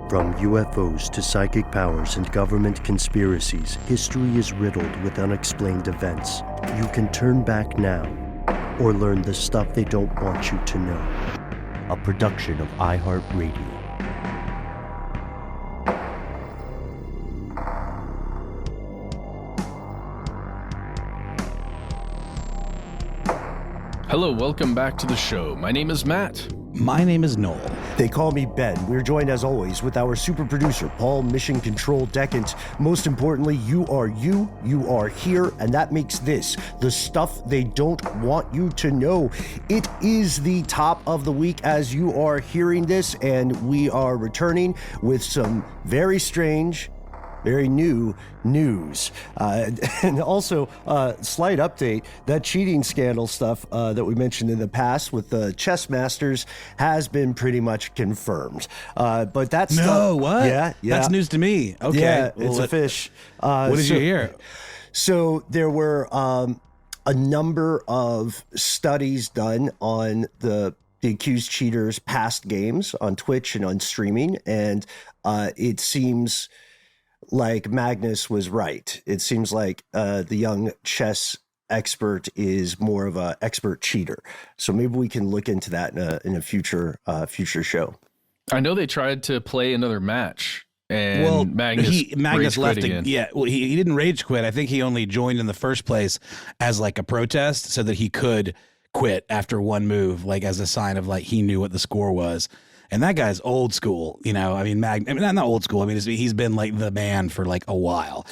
From UFOs to psychic powers and government conspiracies, history is riddled with unexplained events. You can turn back now or learn the stuff they don't want you to know. A production of iHeartRadio. Hello, welcome back to the show. My name is Matt. My name is Noel. They call me Ben. We're joined as always with our super producer, Paul Mission Control Decant. Most importantly, you are here, and that makes this the stuff they don't want you to know. It is the top of the week as you are hearing this, and we are returning with some very strange, very new news. And also, slight update, that cheating scandal stuff that we mentioned in the past with the chess masters has been pretty much confirmed. But that's... What? Yeah. That's news to me. Okay. Yeah, it's a fish. What did you hear? So there were a number of studies done on the accused cheaters' past games on Twitch and on streaming, and it seems like Magnus was right. It seems like the young chess expert is more of an expert cheater. So maybe we can look into that in a future show. I know they tried to play another match, and Magnus left again. Yeah, well, he didn't rage quit. I think he only joined in the first place as like a protest so that he could quit after one move, like as a sign of like he knew what the score was. And that guy's old school, you know. I mean, not old school. I mean, he's been like the man for like a while.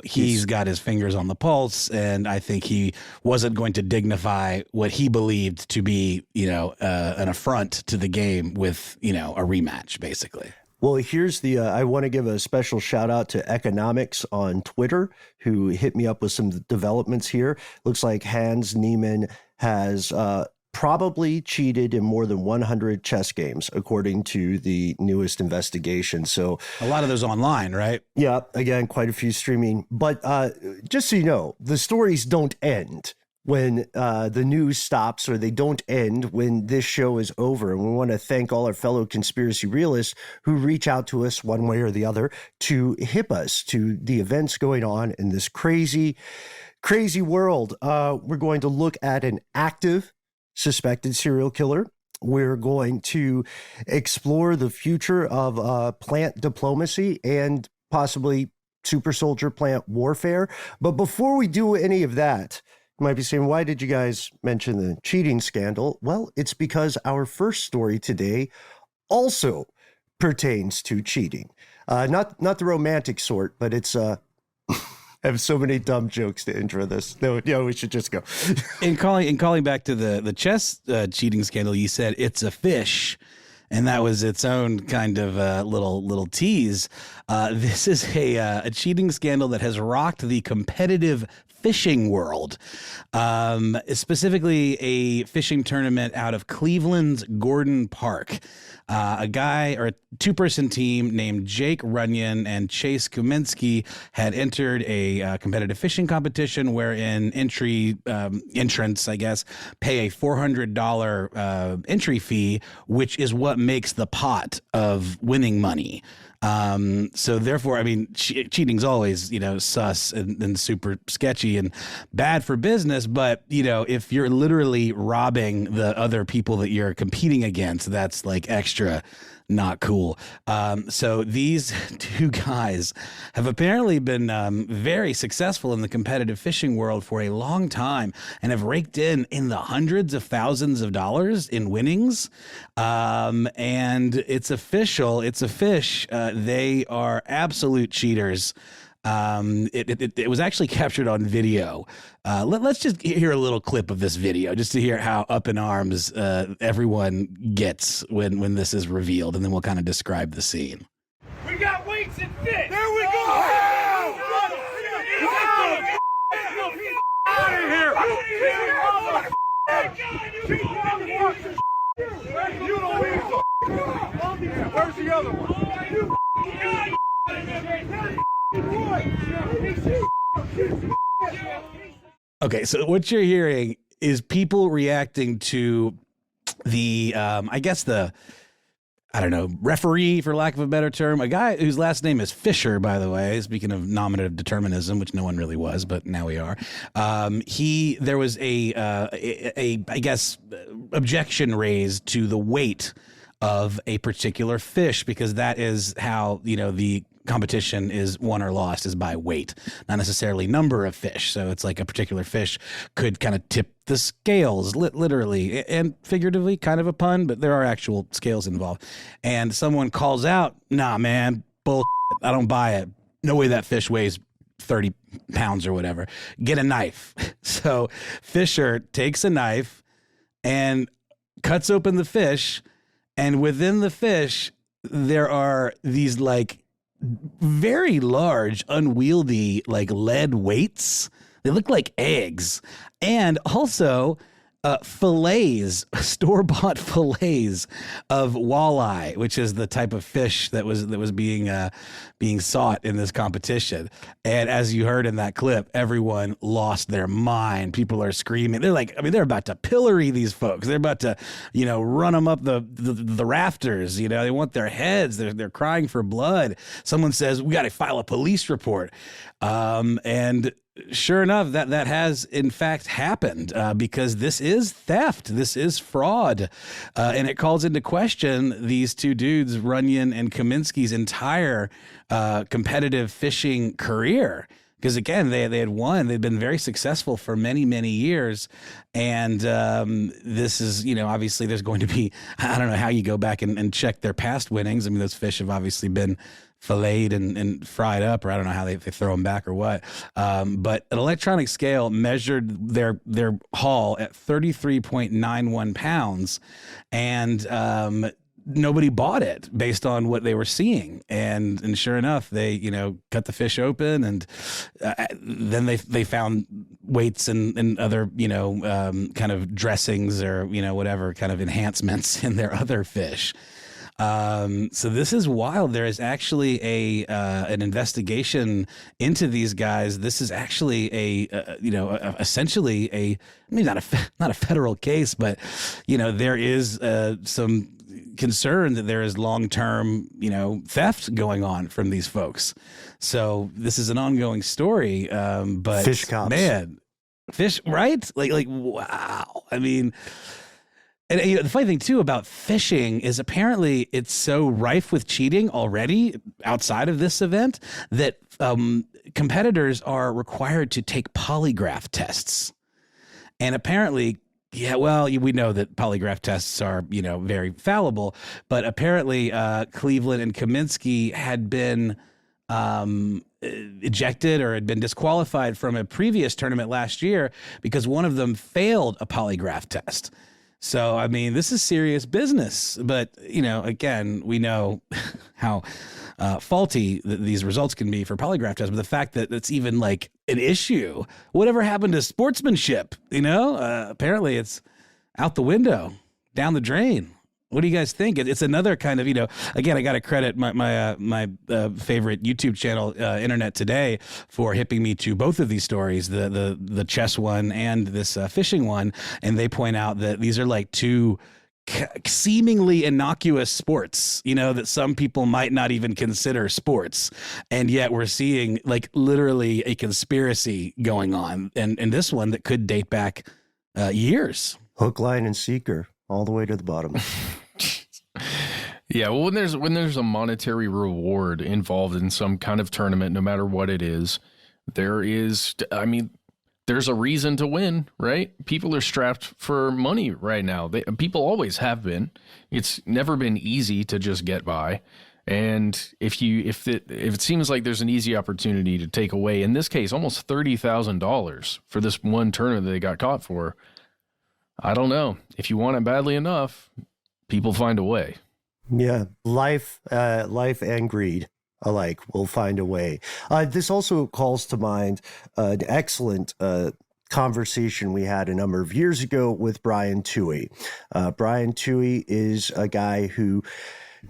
He's got his fingers on the pulse, and I think he wasn't going to dignify what he believed to be, an affront to the game with, a rematch, basically. Well, here's I want to give a special shout out to Economics on Twitter, who hit me up with some developments here. Looks like Hans Niemann has probably cheated in more than 100 chess games, according to the newest investigation. So a lot of those online, right? Yeah, again, quite a few streaming. But just so you know, the stories don't end when the news stops, or they don't end when this show is over. And we want to thank all our fellow conspiracy realists who reach out to us one way or the other to hip us to the events going on in this crazy world. We're going to look at an active suspected serial killer. We're going to explore the future of plant diplomacy and possibly super soldier plant warfare. But before we do any of that, you might be saying, why did you guys mention the cheating scandal? Well, it's because our first story today also pertains to cheating. Not the romantic sort, but it's I have so many dumb jokes to intro this. No, we should just go. In calling back to the chess cheating scandal, you said it's a fish, and that was its own kind of little tease. This is a cheating scandal that has rocked the competitive fishing world, specifically a fishing tournament out of Cleveland's Gordon Park. A guy or a two-person team named Jake Runyon and Chase Kuminski had entered a competitive fishing competition wherein entrants, I guess, pay a $400 entry fee, which is what makes the pot of winning money. So therefore, I mean, cheating's always, sus and super sketchy and bad for business. But, if you're literally robbing the other people that you're competing against, that's like extra not cool. So these two guys have apparently been very successful in the competitive fishing world for a long time and have raked in the hundreds of thousands of dollars in winnings. And it's official. It's a fish. They are absolute cheaters. It was actually captured on video. Let's just hear a little clip of this video just to hear how up in arms everyone gets when this is revealed, and then we'll kind of describe the scene. We got weights and fish. There we go. Out of here. Where's the other one? Okay, so what you're hearing is people reacting to the, I guess the I don't know, referee, for lack of a better term, a guy whose last name is Fisher, by the way, speaking of nominative determinism, which no one really was, but now we are. There was I guess, objection raised to the weight of a particular fish, because that is how, the competition is won or lost, is by weight, not necessarily number of fish. So it's like a particular fish could kind of tip the scales, literally and figuratively, kind of a pun, but there are actual scales involved. And someone calls out, "Nah, man, bull, I don't buy it. No way that fish weighs 30 pounds or whatever. Get a knife." So Fisher takes a knife and cuts open the fish, and within the fish there are these like very large, unwieldy, like lead weights. They look like eggs. And also fillets, store-bought fillets of walleye, which is the type of fish that was being sought in this competition. And as you heard in that clip, everyone lost their mind. People are screaming. They're like, they're about to pillory these folks. They're about to, run them up the rafters. They want their heads. They're crying for blood. Someone says, "We got to file a police report." And sure enough, that has in fact happened, because this is theft. This is fraud. And it calls into question these two dudes, Runyon and Kaminsky's, entire competitive fishing career. Because again, they had won. They'd been very successful for many, many years. And this is, obviously there's going to be, I don't know how you go back and check their past winnings. Those fish have obviously been filleted and fried up, or I don't know how they throw them back or what. But an electronic scale measured their haul at 33.91 pounds. And nobody bought it based on what they were seeing. And sure enough, they, cut the fish open, and then they found weights and other, kind of dressings or, whatever kind of enhancements in their other fish. So this is wild. There is actually an investigation into these guys. This is actually essentially maybe not a federal case, but there is some concern that there is long-term, theft going on from these folks. So this is an ongoing story. But fish cops, man, fish, right? Like, wow. And the funny thing too about fishing is apparently it's so rife with cheating already outside of this event that competitors are required to take polygraph tests. And apparently, yeah, well, we know that polygraph tests are, very fallible, but apparently Cleveland and Kaminsky had been ejected or had been disqualified from a previous tournament last year because one of them failed a polygraph test. So, this is serious business. But, again, we know how faulty these results can be for polygraph tests. But the fact that it's even like an issue, whatever happened to sportsmanship, apparently it's out the window, down the drain. What do you guys think? It's another kind of, again, I got to credit my favorite YouTube channel, Internet Today, for hipping me to both of these stories, the chess one and this fishing one. And they point out that these are like two seemingly innocuous sports, that some people might not even consider sports. And yet we're seeing like literally a conspiracy going on. And this one that could date back years. Hook, line, and sinker. All the way to the bottom. Yeah, well, when there's a monetary reward involved in some kind of tournament, no matter what it is, there's a reason to win, right? People are strapped for money right now. People always have been. It's never been easy to just get by. And if it seems like there's an easy opportunity to take away, in this case, almost $30,000 for this one tournament that they got caught for, I don't know. If you want it badly enough, people find a way. Yeah, life and greed alike will find a way. This also calls to mind an excellent conversation we had a number of years ago with Brian Toohey. Brian Toohey is a guy who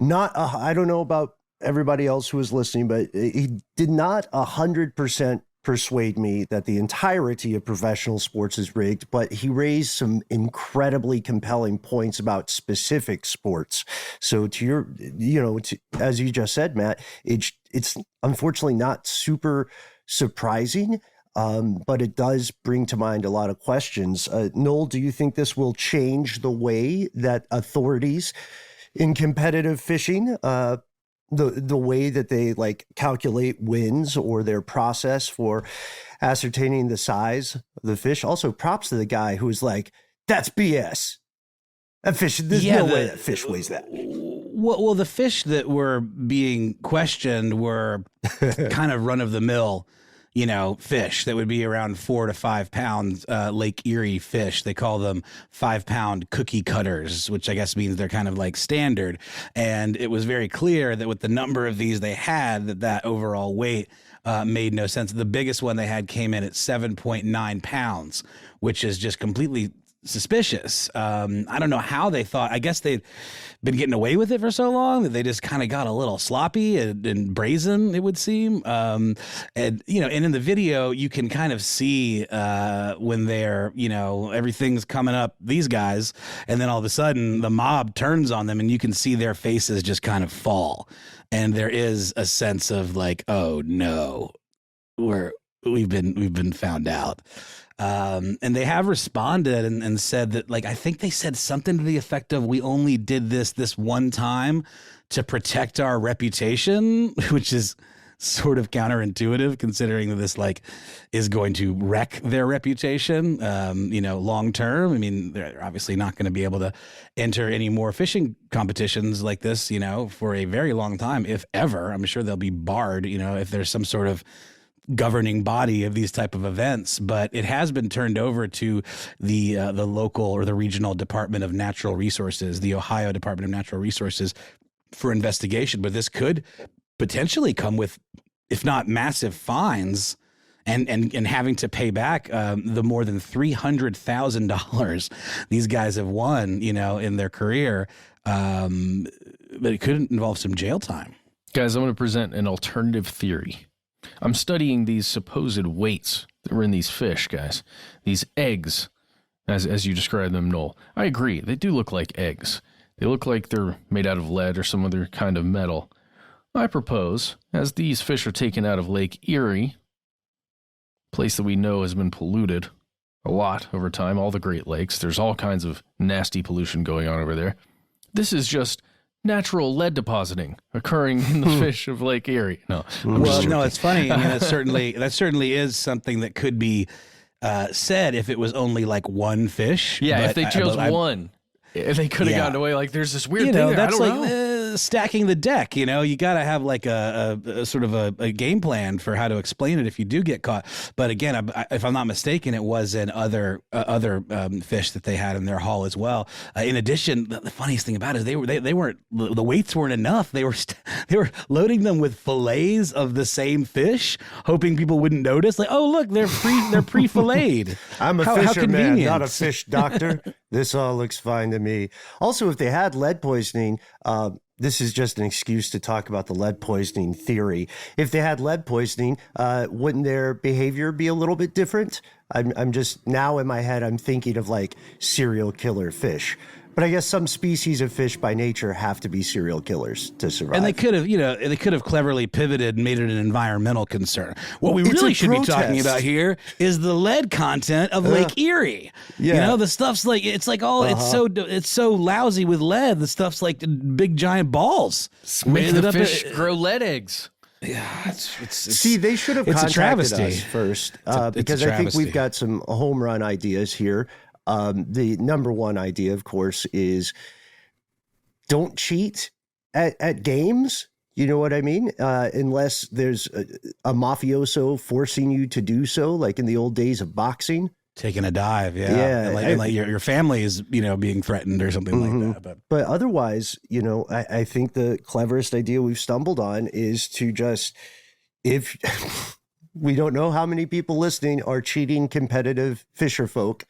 I don't know about everybody else who was listening, but he did not 100% persuade me that the entirety of professional sports is rigged, but he raised some incredibly compelling points about specific sports. So to your, as you just said, Matt, it's unfortunately not super surprising, but it does bring to mind a lot of questions. Noel, do you think this will change the way that authorities in competitive fishing, the way that they like calculate wins or their process for ascertaining the size of the fish? Also, props to the guy who's like, that's BS. That fish, there's no way that fish weighs that. Well, the fish that were being questioned were kind of run-of-the-mill, fish that would be around 4 to 5 pounds, Lake Erie fish. They call them 5-pound cookie cutters, which I guess means they're kind of like standard. And it was very clear that with the number of these they had, that overall weight made no sense. The biggest one they had came in at 7.9 pounds, which is just completely suspicious. I don't know how they thought. I guess they'd been getting away with it for so long that they just kind of got a little sloppy and brazen, it would seem. And in the video, you can kind of see when they're, everything's coming up, these guys, and then all of a sudden the mob turns on them and you can see their faces just kind of fall. And there is a sense of like, oh no, we've been found out. And they have responded and said that, like, I think they said something to the effect of, we only did this one time to protect our reputation, which is sort of counterintuitive considering that this like is going to wreck their reputation, long term. I mean, they're obviously not going to be able to enter any more fishing competitions like this, for a very long time, if ever. I'm sure they'll be barred, if there's some sort of governing body of these type of events, but it has been turned over to the local or the regional Department of Natural Resources, the Ohio Department of Natural Resources, for investigation. But this could potentially come with, if not massive fines, and having to pay back the more than $300,000 these guys have won, in their career. But it could involve some jail time. Guys, I'm going to present an alternative theory. I'm studying these supposed weights that were in these fish, guys. These eggs, as you described them, Noel. I agree. They do look like eggs. They look like they're made out of lead or some other kind of metal. I propose, as these fish are taken out of Lake Erie, a place that we know has been polluted a lot over time, all the Great Lakes, there's all kinds of nasty pollution going on over there. This is just natural lead depositing occurring in the fish of Lake Erie. No, it's funny. I mean, that certainly is something that could be said if it was only like one fish. Yeah, if they chose one, if they could have gotten away. Like, there's this weird thing there. That's I don't like know. Stacking the deck. You got to have like a sort of a game plan for how to explain it if you do get caught. But again, if I'm not mistaken, it was in other fish that they had in their haul as well. In addition, the funniest thing about it is they weren't, the weights weren't enough. They were loading them with fillets of the same fish, hoping people wouldn't notice. Like, oh look, they're pre-filleted. I'm a fisherman, not a fish doctor. This all looks fine to me. Also, if they had lead poisoning, this is just an excuse to talk about the lead poisoning theory. If they had lead poisoning, wouldn't their behavior be a little bit different? I'm just, now in my head, I'm thinking of like serial killer fish. But I guess some species of fish by nature have to be serial killers to survive. And they could have cleverly pivoted and made it an environmental concern. What we really should be talking about here is the lead content of Lake Erie. Yeah. The stuff's like, it's like all, it's so lousy with lead. The stuff's like big giant balls. Make the fish grow lead eggs. Yeah, see, they should have contacted us first because I think we've got some home run ideas here. The number one idea, of course, is don't cheat at games. You know what I mean? Unless there's a mafioso forcing you to do so, like in the old days of boxing. Taking a dive, yeah. Like your family is, being threatened or something like that. But otherwise, I think the cleverest idea we've stumbled on is to just, if we don't know how many people listening are cheating competitive fisher folk,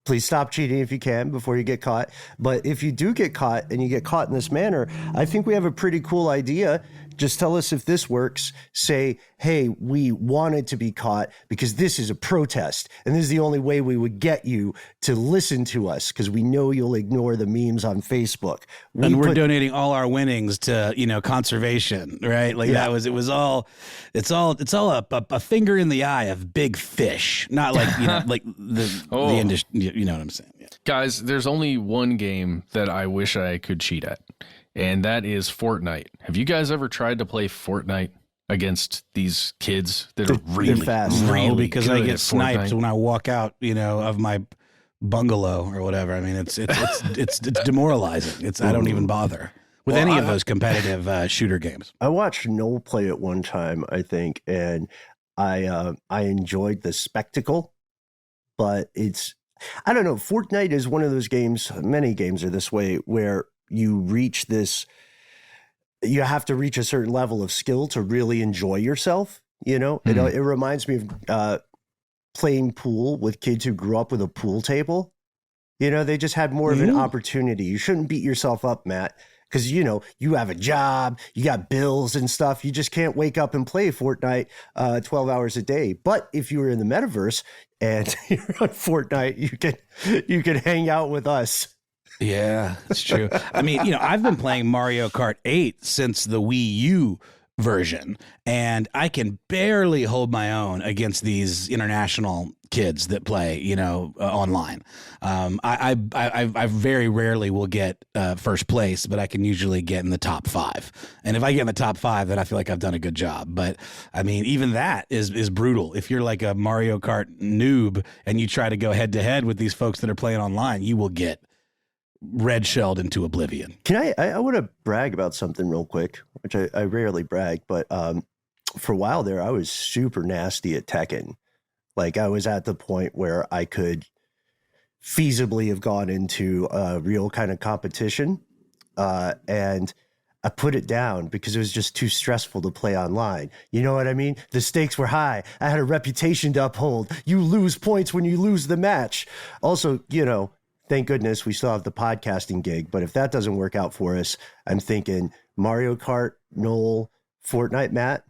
please stop cheating if you can before you get caught. But if you do get caught and you get caught in this manner, I think we have a pretty cool idea. Just tell us if this works. Say, hey, we wanted to be caught because this is a protest. And this is the only way we would get you to listen to us because we know you'll ignore the memes on Facebook. We're donating all our winnings to, conservation, right? Like it's all a finger in the eye of big fish, not like, like the industry, you know what I'm saying? Yeah. Guys, there's only one game that I wish I could cheat at, and that is Fortnite. Have you guys ever tried to play Fortnite against these kids that are really fast? No, because I get sniped when I walk out, of my bungalow or whatever. I mean, it's demoralizing. I don't even bother with any of those competitive shooter games. I watched Noel play it one time, I think, and I enjoyed the spectacle, but I don't know. Fortnite is one of those games, many games are this way, where you have to reach a certain level of skill to really enjoy yourself. It reminds me of playing pool with kids who grew up with a pool table. They just had more of an opportunity. You shouldn't beat yourself up, Matt, because, you have a job, you got bills and stuff. You just can't wake up and play Fortnite 12 hours a day. But if you were in the metaverse and you're on Fortnite, you can hang out with us. Yeah, that's true. I mean, I've been playing Mario Kart 8 since the Wii U version, and I can barely hold my own against these international kids that play, online. I very rarely will get first place, but I can usually get in the top 5. And if I get in the top 5, then I feel like I've done a good job. But I mean, even that is brutal. If you're like a Mario Kart noob and you try to go head to head with these folks that are playing online, you will get red shelled into oblivion. I want to brag about something real quick, which I rarely brag, but for a while there, I was super nasty at Tekken. Like I was at the point where I could feasibly have gone into a real kind of competition. And I put it down because it was just too stressful to play online. You know what I mean? The stakes were high. I had a reputation to uphold. You lose points when you lose the match. Also, thank goodness we still have the podcasting gig. But if that doesn't work out for us, I'm thinking Mario Kart, Noel, Fortnite, Matt.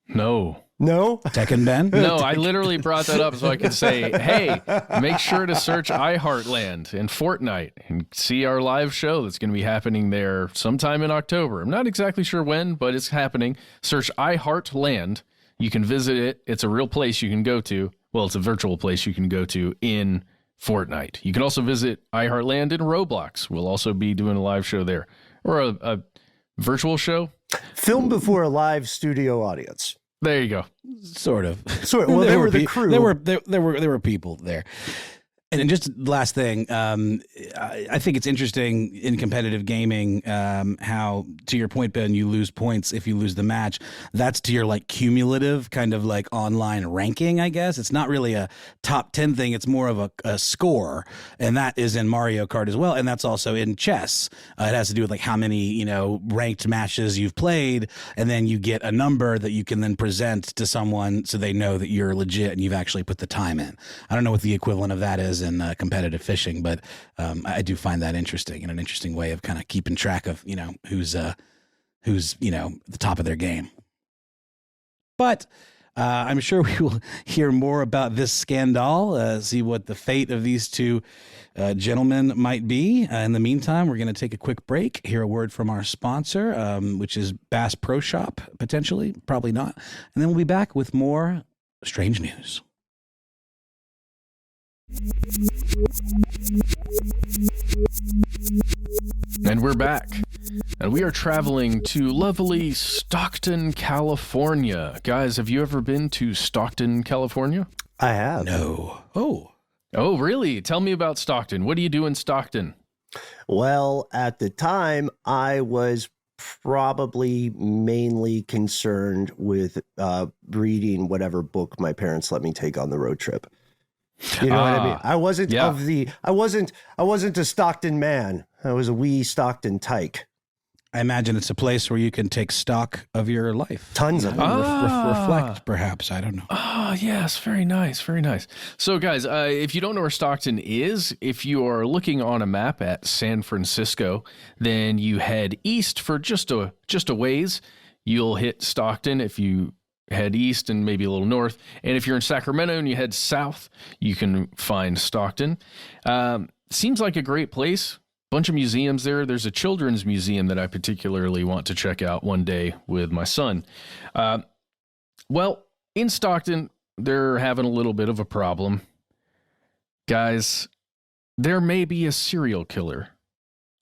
No. Tekken Ben? No, I literally brought that up so I could say, hey, make sure to search iHeartland and Fortnite and see our live show that's going to be happening there sometime in October. I'm not exactly sure when, but it's happening. Search iHeartland. You can visit it. It's a real place you can go to. Well, it's a virtual place you can go to in Fortnite. You can also visit iHeartland in Roblox. We'll also be doing a live show there, or a virtual show. Filmed before a live studio audience. There you go. Sort of. Well, they were the crew. There were people there. And then just last thing, I think it's interesting in competitive gaming how, to your point, Ben, you lose points if you lose the match. That's to your like cumulative kind of like online ranking, I guess. It's not really a top 10 thing. It's more of a score. And that is in Mario Kart as well. And that's also in chess. It has to do with like how many, ranked matches you've played. And then you get a number that you can then present to someone so they know that you're legit and you've actually put the time in. I don't know what the equivalent of that is in competitive fishing, but I do find that interesting and an interesting way of kind of keeping track of who's the top of their game. But I'm sure we will hear more about this scandal, see what the fate of these two gentlemen might be. In the meantime, we're going to take a quick break, hear a word from our sponsor, which is Bass Pro Shop, potentially, probably not, and then we'll be back with more strange news. And we're back. And we are traveling to lovely Stockton, California. Guys, have you ever been to Stockton, California? I have. No. Oh, really? Tell me about Stockton. What do you do in Stockton? Well, at the time, I was probably mainly concerned with reading whatever book my parents let me take on the road trip. You know what I mean? I wasn't I wasn't a Stockton man. I was a wee Stockton tyke. I imagine it's a place where you can take stock of your life. Tons of them. Reflect, perhaps. I don't know. Ah, yes. Very nice. Very nice. So, guys, if you don't know where Stockton is, if you are looking on a map at San Francisco, then you head east for just a ways. You'll hit Stockton if you head east and maybe a little north. And if you're in Sacramento and you head south, you can find Stockton. Seems like a great place. Bunch of museums there. There's a children's museum that I particularly want to check out one day with my son. Well, in Stockton, they're having a little bit of a problem. Guys, there may be a serial killer,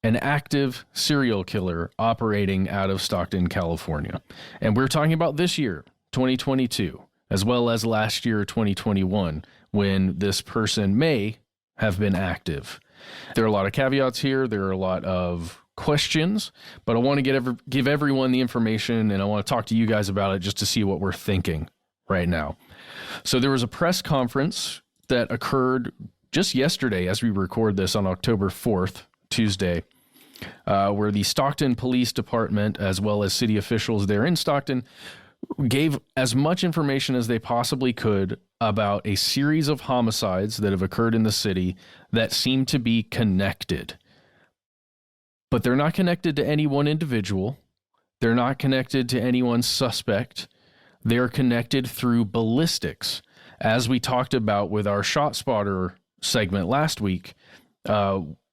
an active serial killer operating out of Stockton, California. And we're talking about this year, 2022, as well as last year, 2021, when this person may have been active. There are a lot of caveats here. There are a lot of questions, but I want to give everyone the information, and I want to talk to you guys about it just to see what we're thinking right now. So there was a press conference that occurred just yesterday as we record this on October 4th, Tuesday, where the Stockton Police Department, as well as city officials there in Stockton, gave as much information as they possibly could about a series of homicides that have occurred in the city that seem to be connected. But they're not connected to any one individual. They're not connected to any one suspect. They're connected through ballistics. As we talked about with our Shot Spotter segment last week,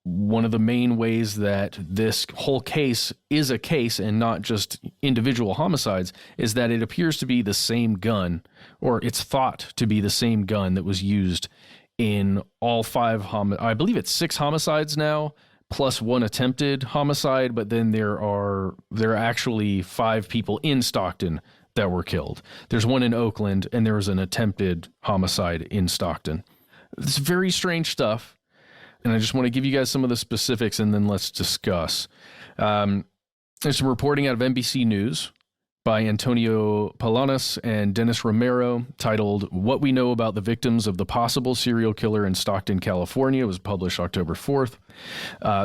one of the main ways that this whole case is a case and not just individual homicides is that it appears to be the same gun, or it's thought to be the same gun that was used in all five I believe it's 6 homicides now, plus one attempted homicide, but then there are actually 5 people in Stockton that were killed. There's one in Oakland, and there was an attempted homicide in Stockton. It's very strange stuff. And I just want to give you guys some of the specifics, and then let's discuss. There's some reporting out of NBC News by Antonio Palanas and Dennis Romero titled "What We Know About the Victims of the Possible Serial Killer in Stockton, California." It was published October 4th.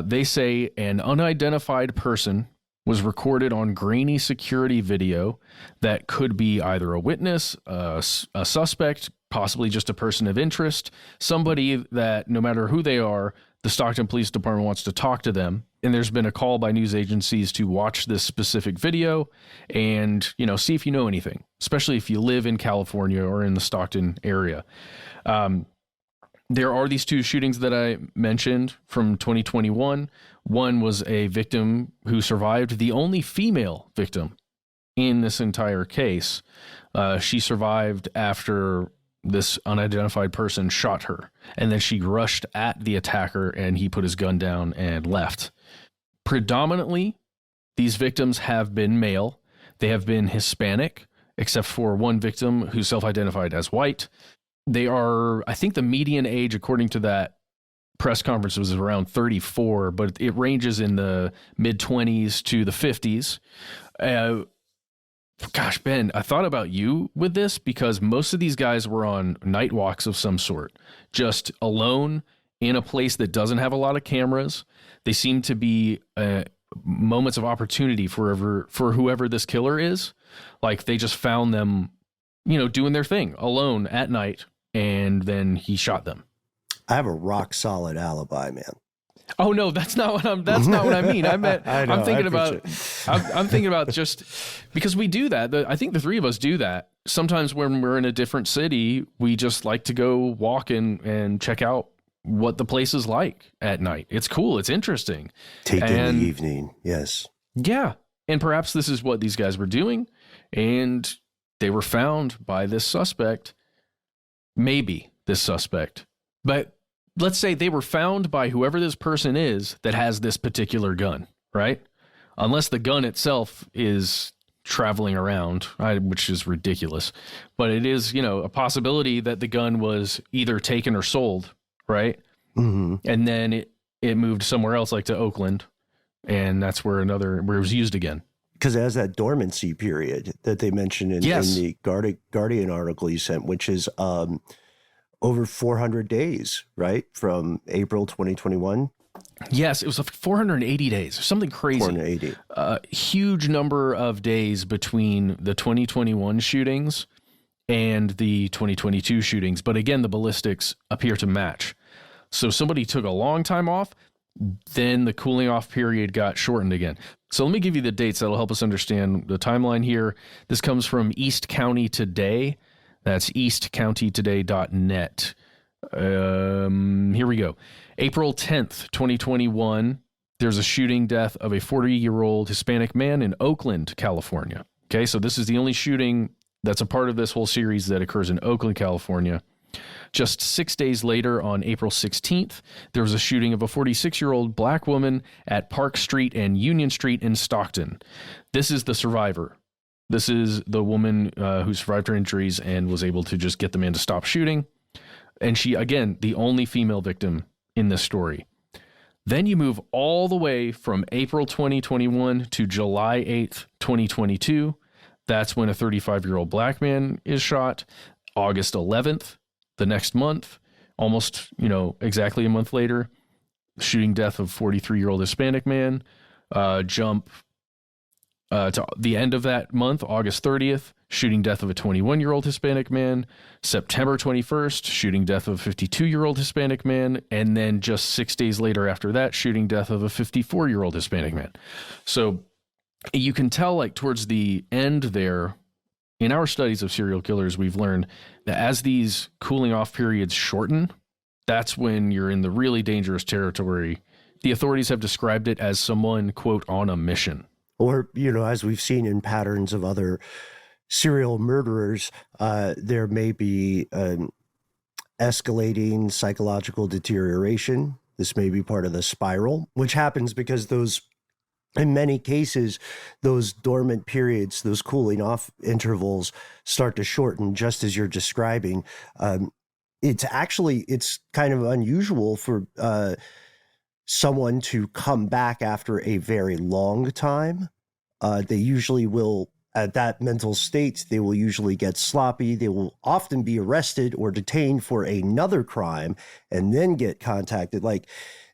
They say an unidentified person was recorded on grainy security video that could be either a witness, a suspect, possibly just a person of interest, somebody that no matter who they are, the Stockton Police Department wants to talk to them. And there's been a call by news agencies to watch this specific video and, see if you know anything, especially if you live in California or in the Stockton area. There are these 2 shootings that I mentioned from 2021. One was a victim who survived, the only female victim in this entire case. She survived after this unidentified person shot her, and then she rushed at the attacker and he put his gun down and left. Predominantly, these victims have been male. They have been Hispanic, except for one victim who self-identified as white. They are, I think the median age, according to that press conference, was around 34, but it ranges in the mid-20s to the 50s. Gosh, Ben, I thought about you with this because most of these guys were on night walks of some sort, just alone in a place that doesn't have a lot of cameras. They seem to be moments of opportunity for whoever this killer is. Like they just found them, doing their thing alone at night, and then he shot them. I have a rock solid alibi, man. Oh no, that's not what I mean. I meant I'm thinking about just because we do that. I think the 3 of us do that. Sometimes when we're in a different city, we just like to go walk and check out what the place is like at night. It's cool. It's interesting. Take in the evening. Yes. Yeah. And perhaps this is what these guys were doing, and they were found by this suspect. Maybe this suspect, but let's say they were found by whoever this person is that has this particular gun, right? Unless the gun itself is traveling around, which is ridiculous. But it is, a possibility that the gun was either taken or sold, right? Mm-hmm. And then it moved somewhere else, like to Oakland, and that's where it was used again. Because it has that dormancy period that they mentioned in the Guardian article you sent, which is over 400 days, right? From April 2021 Yes, it was 480 days, something crazy. 480. Huge number of days between the 2021 shootings and the 2022 shootings. But again, the ballistics appear to match. So somebody took a long time off, then the cooling off period got shortened again. So let me give you the dates that'll help us understand the timeline here. This comes from East County Today. That's eastcountytoday.net. Here we go. April 10th, 2021, there's a shooting death of a 40-year-old Hispanic man in Oakland, California. Okay, so this is the only shooting that's a part of this whole series that occurs in Oakland, California. Just 6 days later, on April 16th, there was a shooting of a 46-year-old black woman at Park Street and Union Street in Stockton. This is the survivor. This is the woman who survived her injuries and was able to just get the man to stop shooting. And she, again, the only female victim in this story. Then you move all the way from April 2021 to July 8th, 2022. That's when a 35-year-old black man is shot. August 11th, the next month, almost, exactly a month later, shooting death of 43-year-old Hispanic man. Jump to the end of that month, August 30th, shooting death of a 21-year-old Hispanic man. September 21st, shooting death of a 52-year-old Hispanic man. And then just 6 days later after that, shooting death of a 54-year-old Hispanic man. So you can tell, like, towards the end there, in our studies of serial killers, we've learned that as these cooling off periods shorten, that's when you're in the really dangerous territory. The authorities have described it as someone, quote, on a mission. Or, as we've seen in patterns of other serial murderers, there may be escalating psychological deterioration. This may be part of the spiral, which happens because in many cases, those dormant periods, those cooling off intervals start to shorten, just as you're describing. It's kind of unusual for someone to come back after a very long time. They usually will, at that mental state, they will usually get sloppy. They will often be arrested or detained for another crime and then get contacted. Like,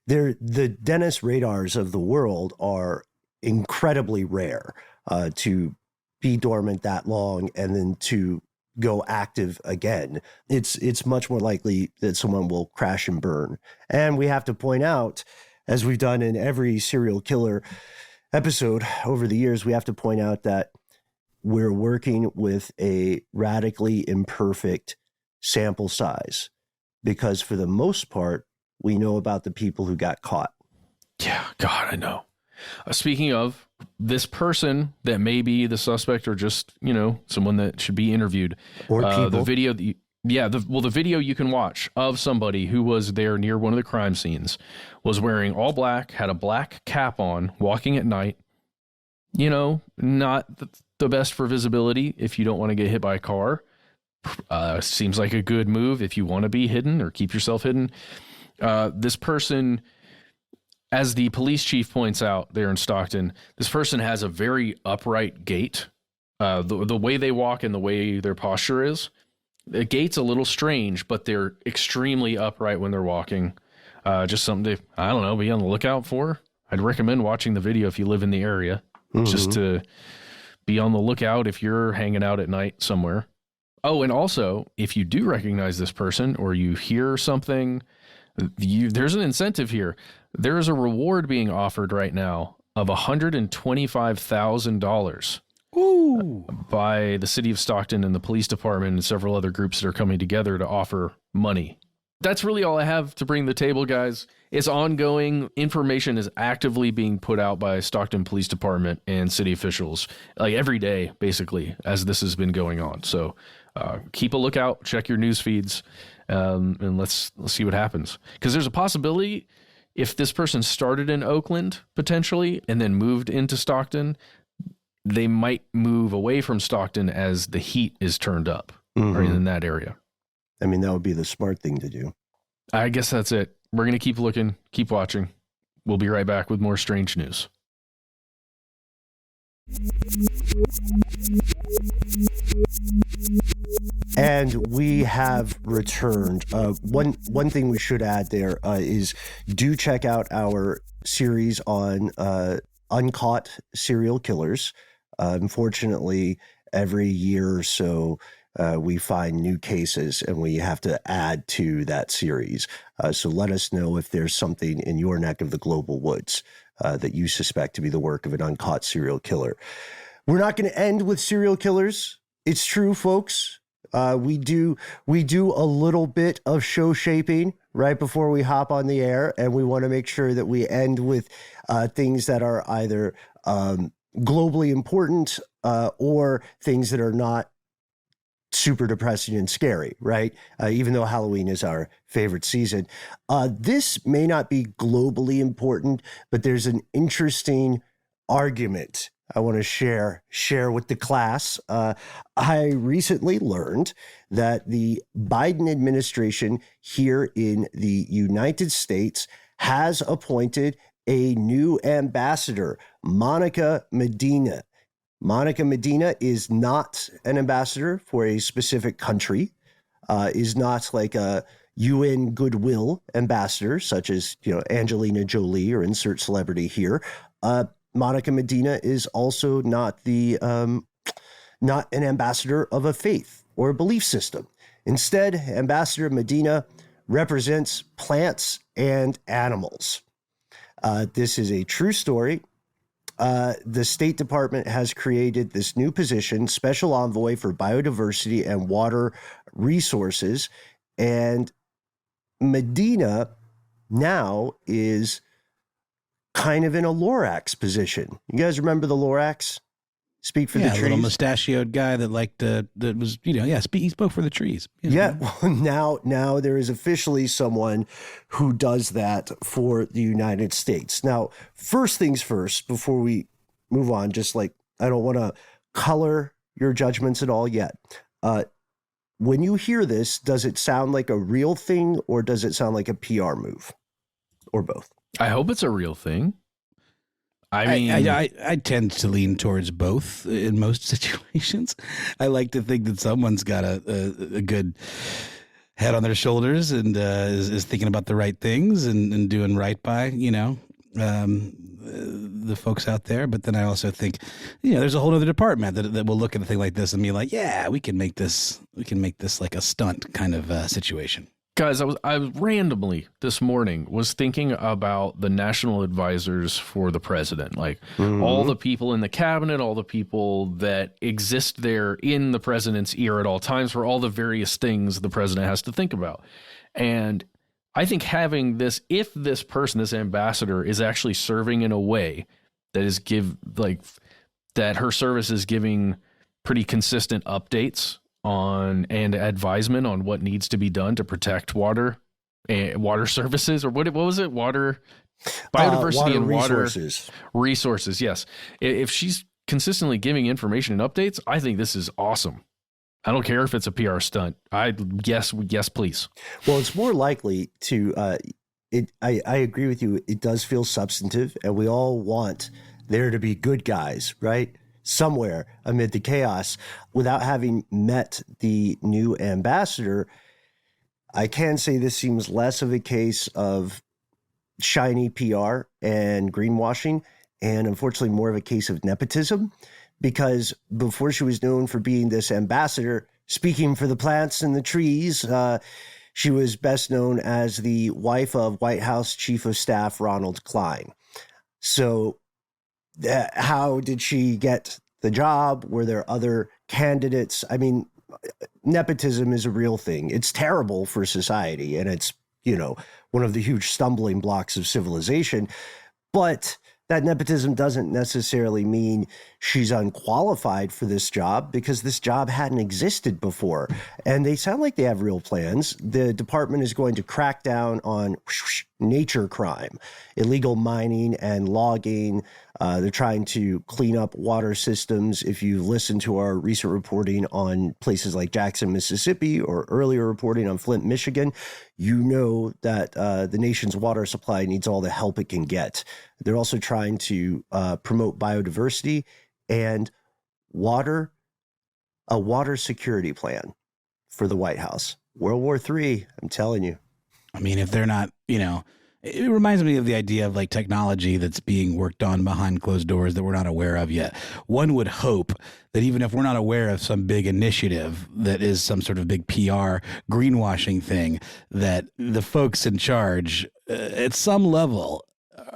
the Dennis Radars of the world are incredibly rare to be dormant that long and then to go active again. It's much more likely that someone will crash and burn. And we have to point out, as we've done in every serial killer episode over the years, we have to point out that we're working with a radically imperfect sample size, because for the most part, we know about the people who got caught. Yeah, God, I know. Speaking of this person that may be the suspect or just, someone that should be interviewed. Or people. The video, the video you can watch of somebody who was there near one of the crime scenes was wearing all black, had a black cap on, walking at night. Not the best for visibility if you don't want to get hit by a car. Seems like a good move if you want to be hidden or keep yourself hidden. This person, as the police chief points out there in Stockton, this person has a very upright gait. The way they walk and the way their posture is, the gait's a little strange, but they're extremely upright when they're walking. Just something to, be on the lookout for. I'd recommend watching the video if you live in the area, just to be on the lookout if you're hanging out at night somewhere. Oh, and also, if you do recognize this person or you hear something, there's an incentive here. There is a reward being offered right now of $125,000 by the city of Stockton and the police department and several other groups that are coming together to offer money. That's really all I have to bring to the table, guys. It's ongoing. Information is actively being put out by Stockton Police Department and city officials, like every day, basically, as this has been going on. So keep a lookout, check your news feeds, and let's see what happens. Because there's a possibility, if this person started in Oakland, potentially, and then moved into Stockton, they might move away from Stockton as the heat is turned up or in that area. I mean, that would be the smart thing to do. I guess that's it. We're going to keep looking, keep watching. We'll be right back with more strange news. And And we have returned. One thing we should add there is do check out our series on uncaught serial killers. Unfortunately, every year or so, we find new cases and we have to add to that series. So let us know if there's something in your neck of the global woods that you suspect to be the work of an uncaught serial killer. We're not going to end with serial killers. It's true, folks. We do a little bit of show shaping right before we hop on the air, and we want to make sure that we end with things that are either globally important or things that are not super depressing and scary, right? Even though Halloween is our favorite season. This may not be globally important, but there's an interesting argument I want to share with the class. I recently learned that the Biden administration here in the United States has appointed a new ambassador, Monica Medina. Monica Medina is not an ambassador for a specific country, is not like a UN goodwill ambassador, such as, Angelina Jolie or insert celebrity here. Monica Medina is also not not an ambassador of a faith or a belief system. Instead, Ambassador Medina represents plants and animals. This is a true story. The State Department has created this new position, Special Envoy for Biodiversity and Water Resources. And Medina now is kind of in a Lorax position. You guys remember the Lorax? Speak for the trees. Yeah, little mustachioed guy that was, he spoke for the trees. Yeah, well, now there is officially someone who does that for the United States. Now, first things first, before we move on, just like I don't want to color your judgments at all yet. When you hear this, does it sound like a real thing or does it sound like a PR move or both? I hope it's a real thing. I tend to lean towards both in most situations. I like to think that someone's got a good head on their shoulders and is thinking about the right things and doing right by, the folks out there. But then I also think, there's a whole other department that will look at a thing like this and be like, yeah, we can make this like a stunt kind of situation. Guys, I was randomly this morning was thinking about the national advisors for the president, like all the people in the cabinet, all the people that exist there in the president's ear at all times for all the various things the president has to think about. And I think having this, if this person, this ambassador, is actually serving in a way that is that her service is giving pretty consistent updates on and advisement on what needs to be done to protect water and water services, or what was it? Water, biodiversity and water resources. Yes. If she's consistently giving information and updates, I think this is awesome. I don't care if it's a PR stunt. Yes, please. Well, it's more likely to, I agree with you. It does feel substantive and we all want there to be good guys, right? Somewhere amid the chaos. Without having met the new ambassador, I can say this seems less of a case of shiny PR and greenwashing, and unfortunately more of a case of nepotism, because before she was known for being this ambassador, speaking for the plants and the trees, she was best known as the wife of White House Chief of Staff Ronald Klein. So how did she get the job? Were there other candidates? I mean, nepotism is a real thing. It's terrible for society, and it's, one of the huge stumbling blocks of civilization. But that nepotism doesn't necessarily mean she's unqualified for this job, because this job hadn't existed before. And they sound like they have real plans. The department is going to crack down on nature crime, illegal mining and logging. They're trying to clean up water systems. If you listen to our recent reporting on places like Jackson, Mississippi, or earlier reporting on Flint, Michigan, you know that the nation's water supply needs all the help it can get. They're also trying to promote biodiversity and a water security plan for the White House. World War III, I'm telling you. I mean, if they're not, it reminds me of the idea of like technology that's being worked on behind closed doors that we're not aware of yet. One would hope that even if we're not aware of some big initiative that is some sort of big PR greenwashing thing, that the folks in charge at some level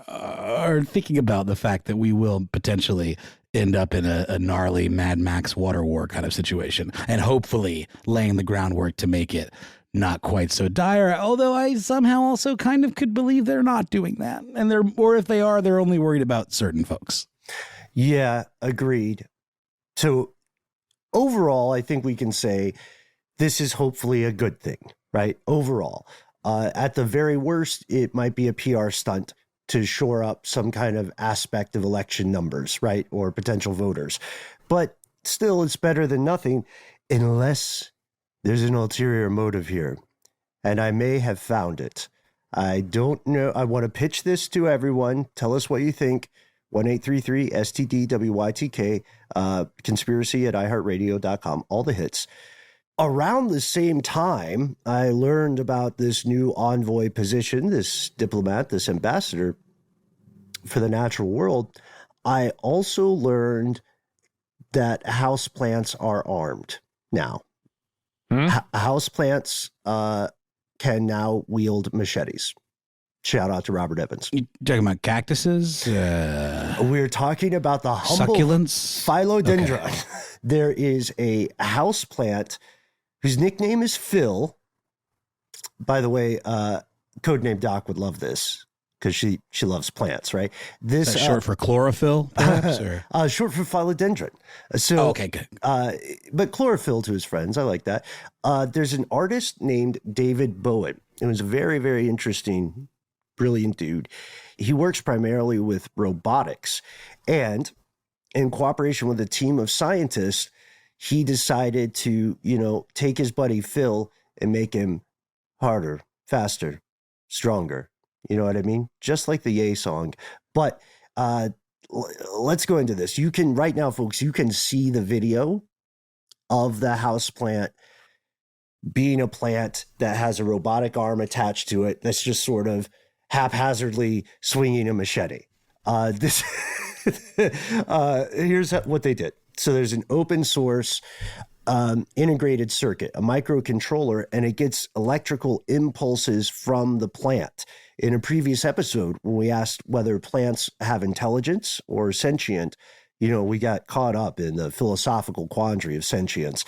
are thinking about the fact that we will potentially end up in a gnarly Mad Max water war kind of situation, and hopefully laying the groundwork to make it not quite so dire, although I somehow also kind of could believe they're not doing that. Or if they are, they're only worried about certain folks. Yeah, agreed. So overall, I think we can say this is hopefully a good thing, right? Overall, at the very worst, it might be a PR stunt to shore up some kind of aspect of election numbers, right? Or potential voters. But still, it's better than nothing, unless there's an ulterior motive here. And I may have found it. I don't know. I want to pitch this to everyone. Tell us what you think. 1-833-STDWYTK, conspiracy at iHeartRadio.com, all the hits. Around the same time, I learned about this new envoy position, this diplomat, this ambassador for the natural world. I also learned that houseplants are armed now. Houseplants can now wield machetes. Shout out to Robert Evans. You talking about cactuses? We're talking about the humble succulents? philodendron. Okay. There is a houseplant whose nickname is Phil. By the way, codename Doc would love this because she loves plants, right? This is that short for chlorophyll, perhaps? Or? Short for philodendron. So, okay, good. But chlorophyll to his friends. I like that. There's an artist named David Bowen. It was a very, very interesting, brilliant dude. He works primarily with robotics, and in cooperation with a team of scientists, he decided to, take his buddy Phil and make him harder, faster, stronger. You know what I mean? Just like the Yay song. But let's go into this. You can, right now, folks, you can see the video of the houseplant being a plant that has a robotic arm attached to it that's just sort of haphazardly swinging a machete. Here's what they did. So there's an open source integrated circuit, a microcontroller, and it gets electrical impulses from the plant. In a previous episode, when we asked whether plants have intelligence or sentient, we got caught up in the philosophical quandary of sentience.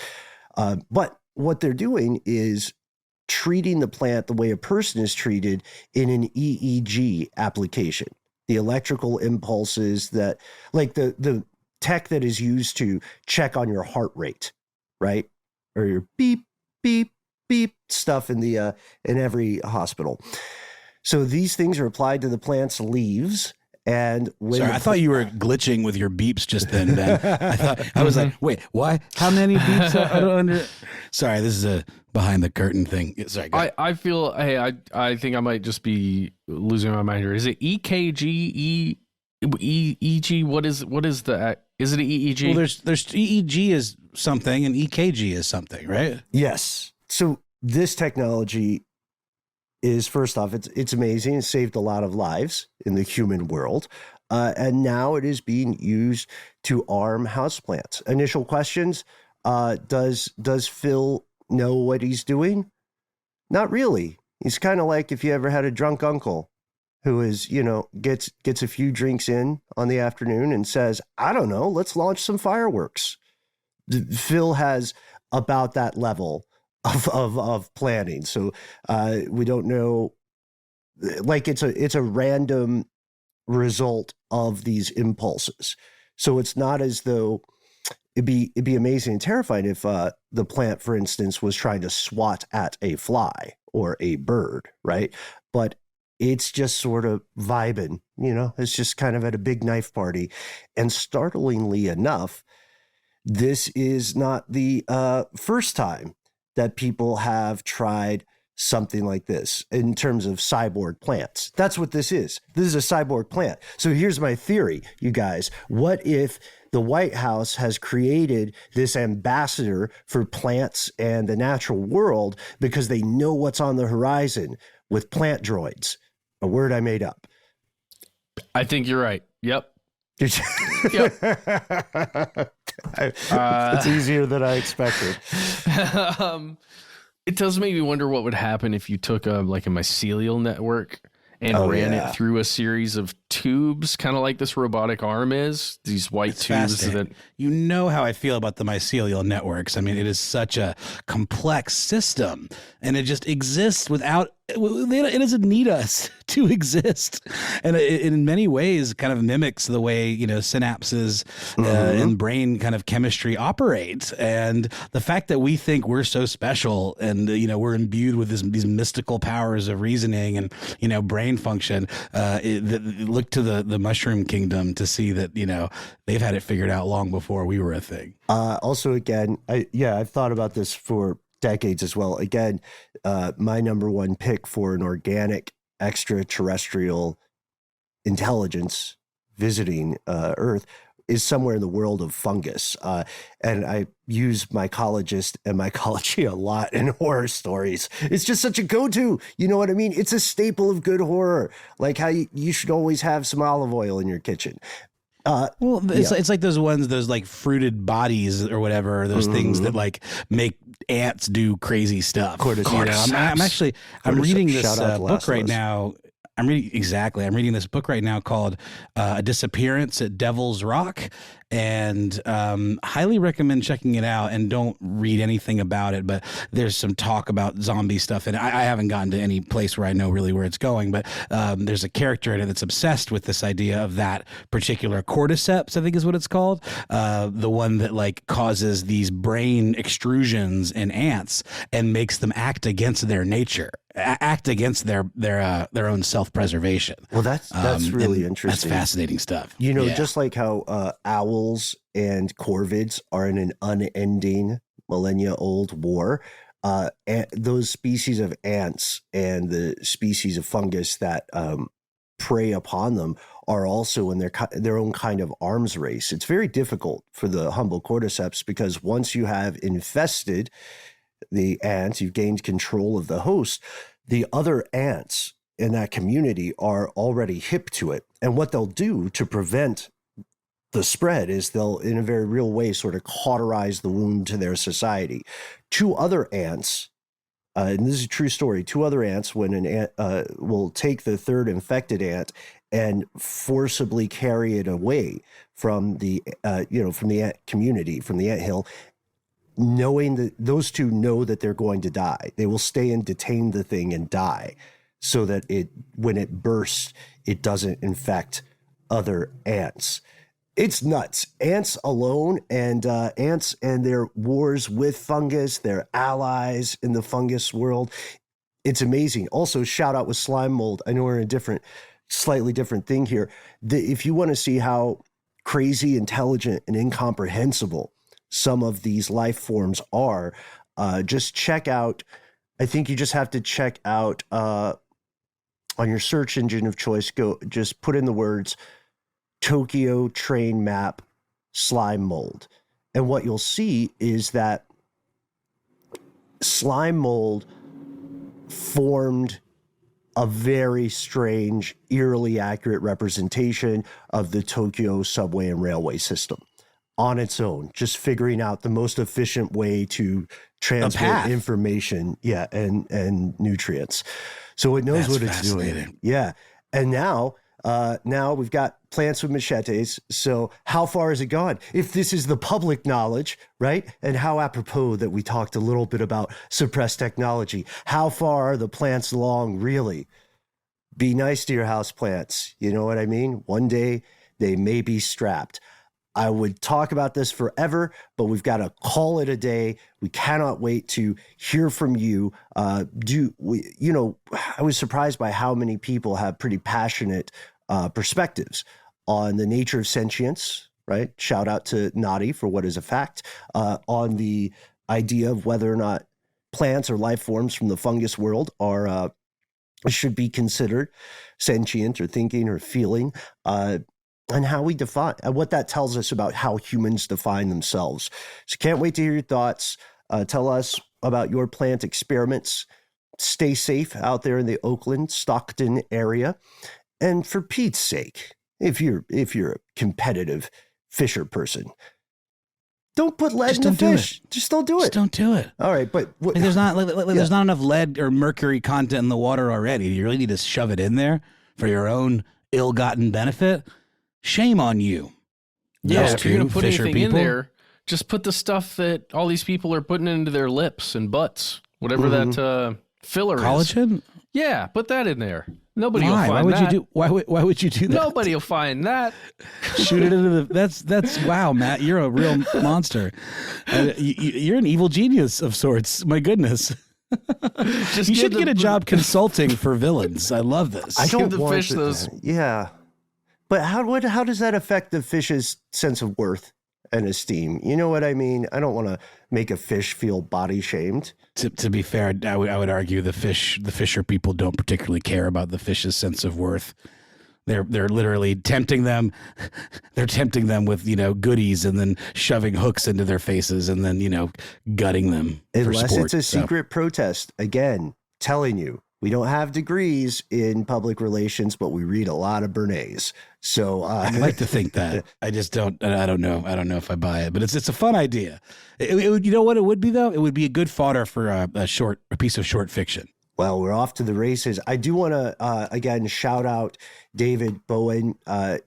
But what they're doing is treating the plant the way a person is treated in an EEG application. The electrical impulses that, like the tech that is used to check on your heart rate, right? Or your beep, beep, beep stuff in every hospital. So these things are applied to the plant's leaves. And sorry, I thought you were glitching with your beeps just then, Ben. I was like, wait, why? How many beeps? I don't Sorry, this is a behind the curtain thing. Sorry. I feel, I think I might just be losing my mind here. Is it EKG, EEG? What is the? Is it an EEG? Well, there's EEG is something and EKG is something, right? Yes. So this technology is, first off, it's amazing. It saved a lot of lives in the human world. And now it is being used to arm houseplants. Initial questions, does Phil know what he's doing? Not really. He's kind of like if you ever had a drunk uncle who is, gets a few drinks in on the afternoon and says, I don't know, let's launch some fireworks. Phil has about that level of planning. So we don't know, like it's a random result of these impulses. So it's not as though it'd be amazing and terrifying if the plant, for instance, was trying to swat at a fly or a bird, right? But it's just sort of vibing, it's just kind of at a big knife party. And startlingly enough, this is not the first time that people have tried something like this in terms of cyborg plants. That's what this is. This is a cyborg plant. So here's my theory, you guys. What if the White House has created this ambassador for plants and the natural world because they know what's on the horizon with plant droids? A word I made up. I think you're right. Yep. Yep. It's easier than I expected. It does make me wonder what would happen if you took a mycelial network and ran it through a series of tubes, kind of like this robotic arm is. These white tubes that you know how I feel about the mycelial networks. I mean, it is such a complex system, and it just exists without. It doesn't need us to exist, and it in many ways kind of mimics the way synapses and brain kind of chemistry operate. And the fact that we think we're so special and we're imbued with these mystical powers of reasoning and brain function. Look to the mushroom kingdom to see that they've had it figured out long before we were a thing. Also, again, I've thought about this for decades as well. Again, my number one pick for an organic extraterrestrial intelligence visiting Earth is somewhere in the world of fungus. And I use mycologist and mycology a lot in horror stories. It's just such a go-to. You know what I mean? It's a staple of good horror. Like how you should always have some olive oil in your kitchen. It's like those ones, those like fruited bodies or whatever, or those things that like make ants do crazy stuff. I'm reading this book right now. I'm reading this book right now called A Disappearance at Devil's Rock, and highly recommend checking it out. And don't read anything about it, but there's some talk about zombie stuff, and I haven't gotten to any place where I know really where it's going, but there's a character in it that's obsessed with this idea of that particular cordyceps, I think is what it's called, the one that like causes these brain extrusions in ants and makes them act against their nature, act against their own self-preservation. Well, that's really interesting. That's fascinating stuff. Just like how owls and corvids are in an unending millennia-old war, those species of ants and the species of fungus that prey upon them are also in their own kind of arms race. It's very difficult for the humble cordyceps because once you have infested the ants, you've gained control of the host. The other ants in that community are already hip to it. And what they'll do to prevent the spread is they'll, in a very real way, sort of cauterize the wound to their society. Two other ants, and this is a true story, two other ants, when an ant will take the third infected ant and forcibly carry it away from the ant community, from the anthill, knowing that those two know that they're going to die. They will stay and detain the thing and die so that when it bursts, it doesn't infect other ants. It's nuts. Ants alone and ants and their wars with fungus, their allies in the fungus world. It's amazing. Also, shout out with slime mold. I know we're in a slightly different thing here. If you want to see how crazy, intelligent, and incomprehensible some of these life forms are, just check out, I think you just have to check out on your search engine of choice, just put in the words Tokyo train map slime mold. And what you'll see is that slime mold formed a very strange, eerily accurate representation of the Tokyo subway and railway system on its own, just figuring out the most efficient way to transmit information, and nutrients. So it knows what it's doing. Yeah. And now we've got plants with machetes. So how far has it gone? If this is the public knowledge, right? And how apropos that we talked a little bit about suppressed technology. How far are the plants along, really? Be nice to your house plants. You know what I mean? One day they may be strapped. I would talk about this forever, but we've got to call it a day. We cannot wait to hear from you. I was surprised by how many people have pretty passionate perspectives on the nature of sentience, right? Shout out to Nadi for what is a fact, on the idea of whether or not plants or life forms from the fungus world are should be considered sentient or thinking or feeling, and how we define what that tells us about how humans define themselves. So can't wait to hear your thoughts. Tell us about your plant experiments. Stay safe out there in the Oakland, Stockton area. And for Pete's sake, if you're a competitive fisher person, don't put lead in the fish. Just don't do it. Just don't do it. All right, but there's not there's not enough lead or mercury content in the water already. You really need to shove it in there for your own ill-gotten benefit. Shame on you. Yeah, if you're gonna put anything in there, just put the stuff that all these people are putting into their lips and butts, whatever that filler is. Collagen? Yeah, put that in there. Nobody will find that. Why would you do that? Nobody will find that. Shoot it into the. That's wow, Matt. You're a real monster. You're an evil genius of sorts. My goodness. You should get a job consulting for villains. I love this. I don't give the fish those. Yeah, but how does that affect the fish's sense of worth and esteem? You know what I mean? I don't want to make a fish feel body shamed. To be fair, I would argue the fisher people don't particularly care about the fish's sense of worth. They're literally tempting them. They're tempting them with goodies and then shoving hooks into their faces and then gutting them. Unless for sport, it's a secret protest. Again, telling you, we don't have degrees in public relations, but we read a lot of Bernays. So I'd like to think that. I just don't. I don't know. I don't know if I buy it, but it's a fun idea. It would, you know what it would be though? It would be a good fodder for a piece of short fiction. Well, we're off to the races. I do want to, again, shout out David Bowen.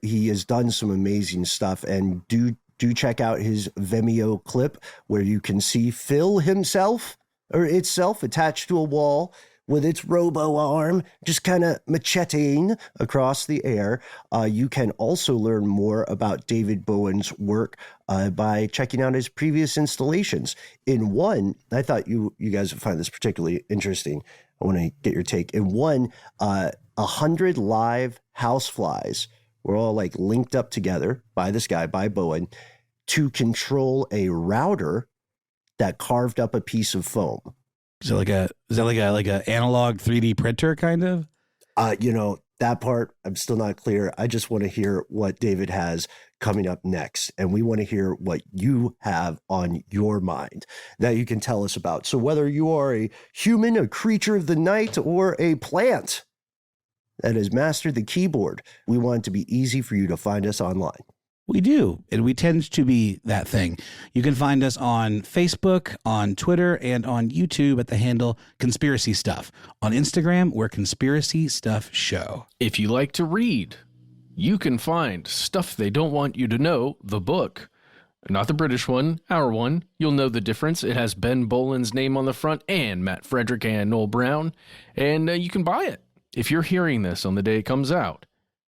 He has done some amazing stuff, and do check out his Vimeo clip where you can see Phil himself or itself attached to a wall with its robo arm, just kind of macheting across the air. You can also learn more about David Bowen's work by checking out his previous installations. In one, I thought you guys would find this particularly interesting. I want to get your take. In one, 100 live houseflies were all like linked up together by this guy, by Bowen, to control a router that carved up a piece of foam. Is that like a analog 3D printer kind of? That part I'm still not clear. I just want to hear what David has coming up next, and we want to hear what you have on your mind that you can tell us about. So whether you are a human, a creature of the night, or a plant that has mastered the keyboard, we want it to be easy for you to find us online. We do, and we tend to be that thing. You can find us on Facebook, on Twitter, and on YouTube at the handle Conspiracy Stuff. On Instagram, we're Conspiracy Stuff Show. If you like to read, you can find Stuff They Don't Want You to Know, the book. Not the British one, our one. You'll know the difference. It has Ben Boland's name on the front and Matt Frederick and Noel Brown, and you can buy it if you're hearing this on the day it comes out.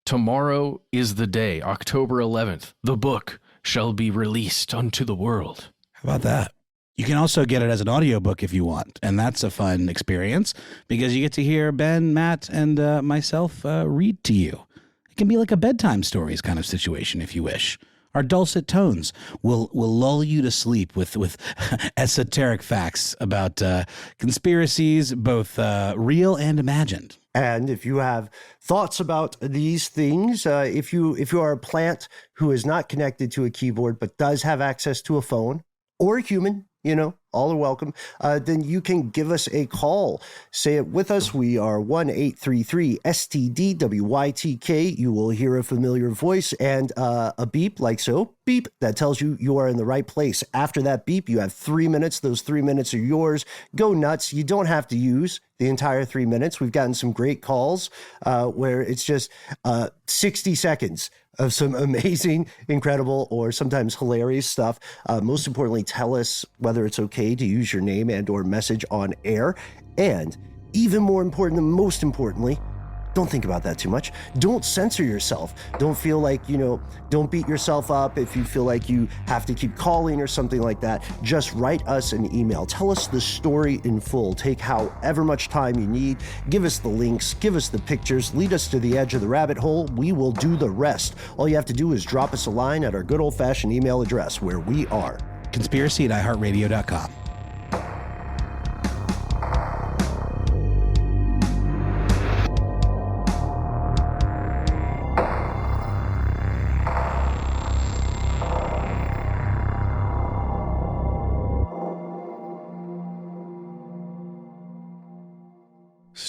Tomorrow is the day, October 11th. The book shall be released unto the world. How about that? You can also get it as an audiobook if you want, and that's a fun experience because you get to hear Ben, Matt, and myself read to you. It can be like a bedtime stories kind of situation if you wish. Our dulcet tones will lull you to sleep with esoteric facts about conspiracies, both real and imagined. And if you have thoughts about these things, if you are a plant who is not connected to a keyboard but does have access to a phone, or a human, all are welcome, then you can give us a call. Say it with us. We are 1-833-STDWYTK. You will hear a familiar voice and a beep like so. Beep. That tells you you are in the right place. After that beep, you have 3 minutes. Those 3 minutes are yours. Go nuts. You don't have to use the entire 3 minutes. We've gotten some great calls where it's just 60 seconds of some amazing, incredible, or sometimes hilarious stuff. Most importantly, tell us whether it's okay to use your name and or message on air. And even more important, and most importantly, don't think about that too much. Don't censor yourself. Don't feel like, don't beat yourself up if you feel like you have to keep calling or something like that. Just write us an email. Tell us the story in full. Take however much time you need. Give us the links. Give us the pictures. Lead us to the edge of the rabbit hole. We will do the rest. All you have to do is drop us a line at our good old-fashioned email address where we are. Conspiracy@iHeartRadio.com.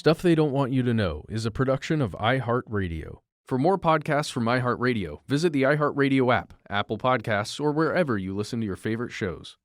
Stuff They Don't Want You to Know is a production of iHeartRadio. For more podcasts from iHeartRadio, visit the iHeartRadio app, Apple Podcasts, or wherever you listen to your favorite shows.